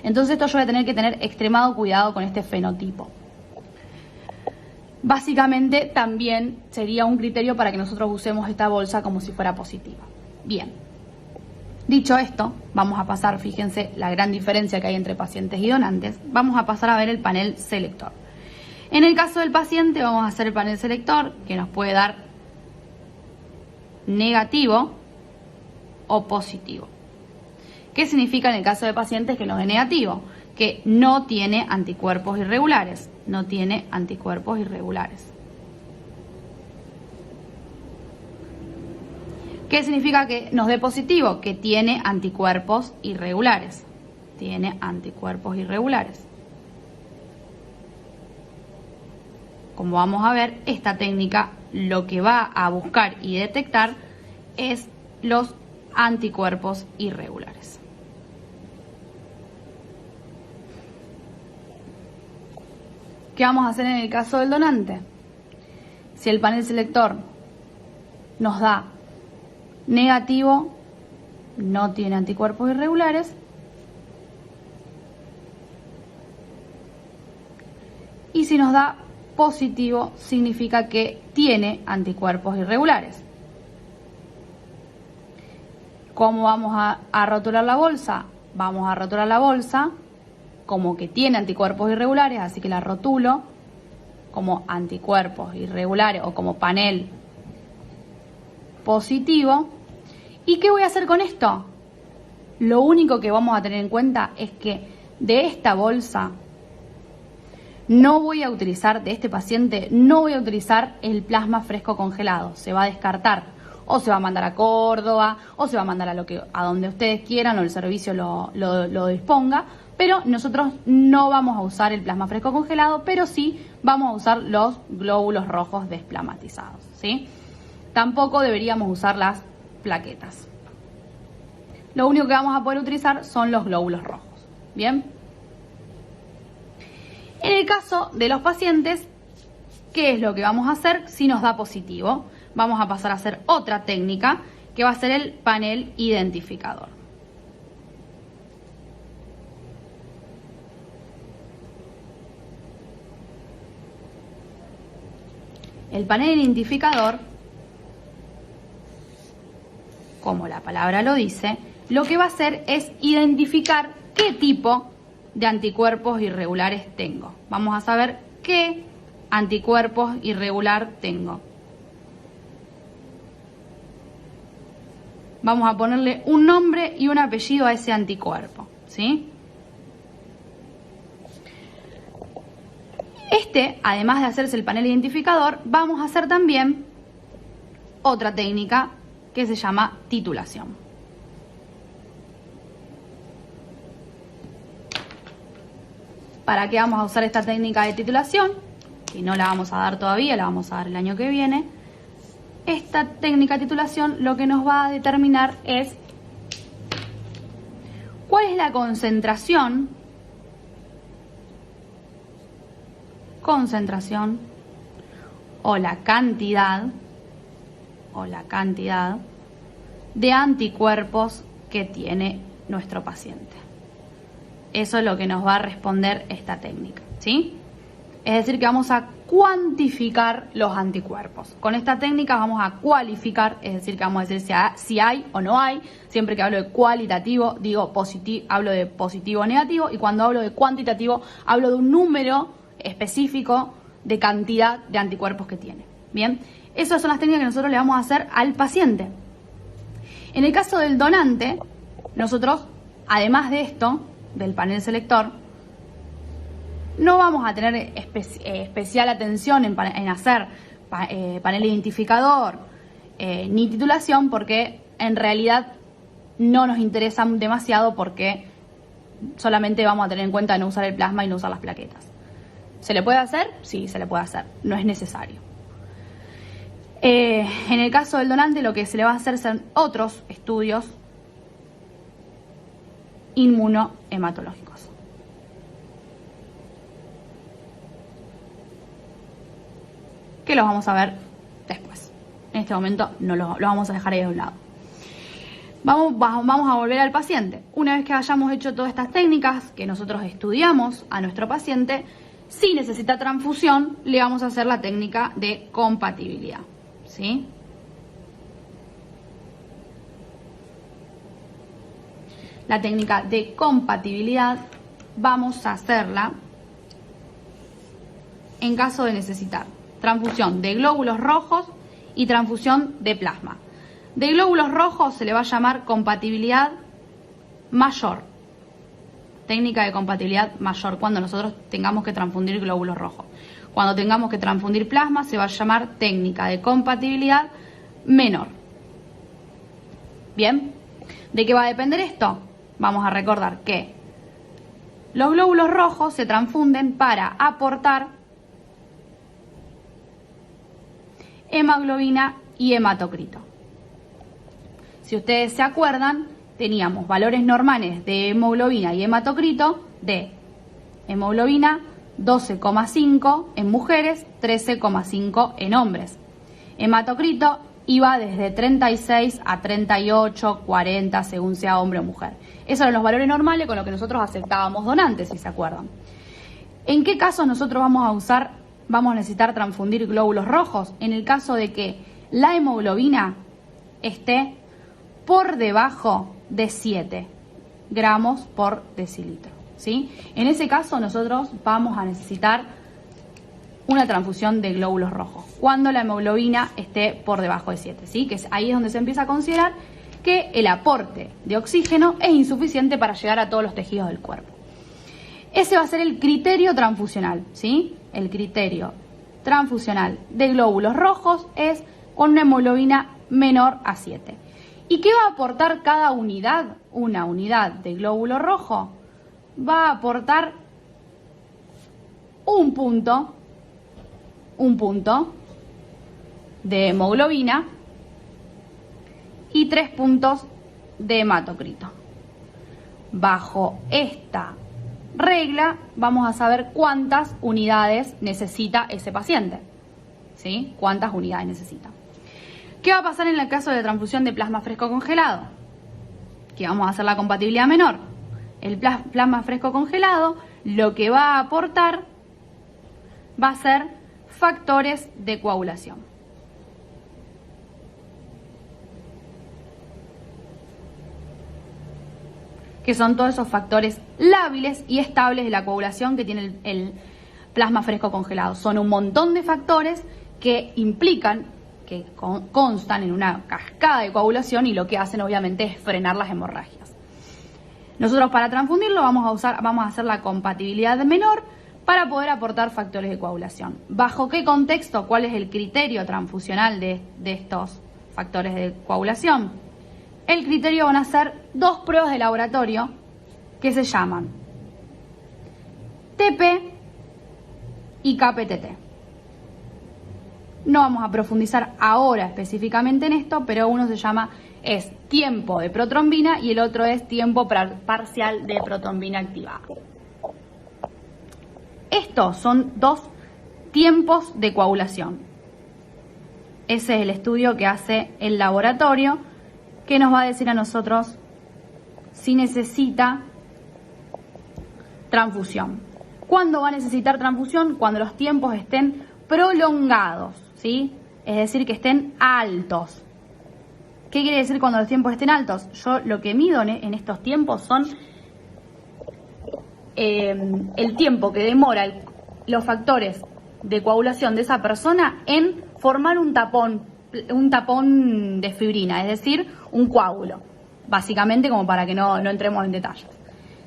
Entonces esto yo voy a tener que tener extremado cuidado con este fenotipo. Básicamente también sería un criterio para que nosotros usemos esta bolsa como si fuera positiva. Bien, dicho esto, vamos a pasar, fíjense la gran diferencia que hay entre pacientes y donantes, vamos a pasar a ver el panel selector. En el caso del paciente vamos a hacer el panel selector que nos puede dar negativo o positivo. ¿Qué significa en el caso de pacientes que nos dé negativo? Que no tiene anticuerpos irregulares. No tiene anticuerpos irregulares. ¿Qué significa que nos dé positivo? Que tiene anticuerpos irregulares. Tiene anticuerpos irregulares. Como vamos a ver, esta técnica lo que va a buscar y detectar es los anticuerpos irregulares. ¿Qué vamos a hacer en el caso del donante? Si el panel selector nos da negativo, no tiene anticuerpos irregulares, y si nos da positivo, significa que tiene anticuerpos irregulares. ¿Cómo vamos a rotular la bolsa? Vamos a rotular la bolsa como que tiene anticuerpos irregulares, así que la rotulo como anticuerpos irregulares o como panel positivo. ¿Y qué voy a hacer con esto? Lo único que vamos a tener en cuenta es que de esta bolsa no voy a utilizar, de este paciente, no voy a utilizar el plasma fresco congelado, se va a descartar. O se va a mandar a Córdoba, o se va a mandar a donde ustedes quieran, o el servicio lo disponga, pero nosotros no vamos a usar el plasma fresco congelado, pero sí vamos a usar los glóbulos rojos desplasmatizados, ¿sí? Tampoco deberíamos usar las plaquetas. Lo único que vamos a poder utilizar son los glóbulos rojos, ¿bien? En el caso de los pacientes, ¿qué es lo que vamos a hacer si nos da positivo? Vamos a pasar a hacer otra técnica que va a ser el panel identificador. El panel identificador, como la palabra lo dice, lo que va a hacer es identificar qué tipo de anticuerpos irregulares tengo. Vamos a saber qué anticuerpos irregular tengo. Vamos a ponerle un nombre y un apellido a ese anticuerpo, ¿sí? Además de hacerse el panel identificador, vamos a hacer también otra técnica que se llama titulación. ¿Para qué vamos a usar esta técnica de titulación? Que no la vamos a dar todavía, la vamos a dar el año que viene. Esta técnica de titulación lo que nos va a determinar es cuál es la concentración o la cantidad de anticuerpos que tiene nuestro paciente. Eso es lo que nos va a responder esta técnica, ¿sí? Es decir, que vamos a cuantificar los anticuerpos. Con esta técnica vamos a cualificar, es decir, que vamos a decir si hay o no hay. Siempre que hablo de cualitativo, hablo de positivo o negativo, y cuando hablo de cuantitativo, hablo de un número específico de cantidad de anticuerpos que tiene. Bien, esas son las técnicas que nosotros le vamos a hacer al paciente. En el caso del donante, nosotros, además de esto, del panel selector, no vamos a tener especial atención en hacer panel identificador ni titulación, porque en realidad no nos interesa demasiado, porque solamente vamos a tener en cuenta no usar el plasma y no usar las plaquetas. ¿Se le puede hacer? Sí, se le puede hacer, no es necesario. En el caso del donante, lo que se le va a hacer son otros estudios inmunohematológicos. Que los vamos a ver después. En este momento no lo vamos a dejar ahí a un lado. Vamos a volver al paciente. Una vez que hayamos hecho todas estas técnicas que nosotros estudiamos a nuestro paciente, si necesita transfusión, le vamos a hacer la técnica de compatibilidad, ¿sí? La técnica de compatibilidad vamos a hacerla en caso de necesitar transfusión de glóbulos rojos y transfusión de plasma. De glóbulos rojos se le va a llamar compatibilidad mayor. Técnica de compatibilidad mayor cuando nosotros tengamos que transfundir glóbulos rojos. Cuando tengamos que transfundir plasma se va a llamar técnica de compatibilidad menor. Bien, ¿de qué va a depender esto? Vamos a recordar que los glóbulos rojos se transfunden para aportar hemoglobina y hematocrito. Si ustedes se acuerdan, teníamos valores normales de hemoglobina y hematocrito de hemoglobina 12,5 en mujeres, 13,5 en hombres. Hematocrito iba desde 36 a 38, 40 según sea hombre o mujer. Esos eran los valores normales con los que nosotros aceptábamos donantes, si se acuerdan. ¿En qué casos nosotros vamos a necesitar transfundir glóbulos rojos? En el caso de que la hemoglobina esté por debajo de 7 gramos por decilitro, ¿sí? En ese caso nosotros vamos a necesitar una transfusión de glóbulos rojos cuando la hemoglobina esté por debajo de 7, ¿sí? Que ahí es donde se empieza a considerar que el aporte de oxígeno es insuficiente para llegar a todos los tejidos del cuerpo. Ese va a ser el criterio transfusional, ¿sí? El criterio transfusional de glóbulos rojos es con una hemoglobina menor a 7. ¿Y qué va a aportar cada unidad? Una unidad de glóbulo rojo va a aportar un punto de hemoglobina y 3 puntos de hematocrito. Bajo esta regla vamos a saber cuántas unidades necesita ese paciente, ¿sí? Cuántas unidades necesita. ¿Qué va a pasar en el caso de transfusión de plasma fresco congelado? Que vamos a hacer la compatibilidad menor. El plasma fresco congelado lo que va a aportar va a ser factores de coagulación. Que son todos esos factores lábiles y estables de la coagulación que tiene el plasma fresco congelado. Son un montón de factores que implican, que constan en una cascada de coagulación y lo que hacen obviamente es frenar las hemorragias. Nosotros para transfundirlo vamos a hacer la compatibilidad menor para poder aportar factores de coagulación. ¿Bajo qué contexto? ¿Cuál es el criterio transfusional de estos factores de coagulación? El criterio van a ser 2 pruebas de laboratorio que se llaman TP y KPTT. No vamos a profundizar ahora específicamente en esto, pero uno es tiempo de protrombina y el otro es tiempo parcial de protrombina activada. Estos son 2 tiempos de coagulación. Ese es el estudio que hace el laboratorio, que nos va a decir a nosotros si necesita transfusión. ¿Cuándo va a necesitar transfusión? Cuando los tiempos estén prolongados, ¿sí? Es decir, que estén altos. ¿Qué quiere decir cuando los tiempos estén altos? Yo lo que mido en estos tiempos son el tiempo que demora los factores de coagulación de esa persona en formar un tapón de fibrina, es decir, un coágulo, básicamente como para que no entremos en detalles.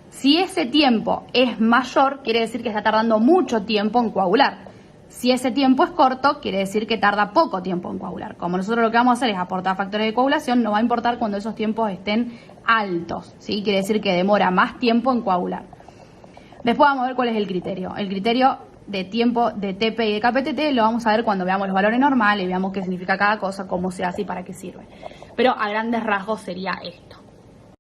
Si ese tiempo es mayor, quiere decir que está tardando mucho tiempo en coagular. Si ese tiempo es corto, quiere decir que tarda poco tiempo en coagular. Como nosotros lo que vamos a hacer es aportar factores de coagulación, no va a importar cuando esos tiempos estén altos, ¿sí? Quiere decir que demora más tiempo en coagular. Después vamos a ver cuál es el criterio. El criterio de tiempo de TP y de KPTT lo vamos a ver cuando veamos los valores normales, veamos qué significa cada cosa, cómo se hace y para qué sirve. Pero a grandes rasgos sería esto.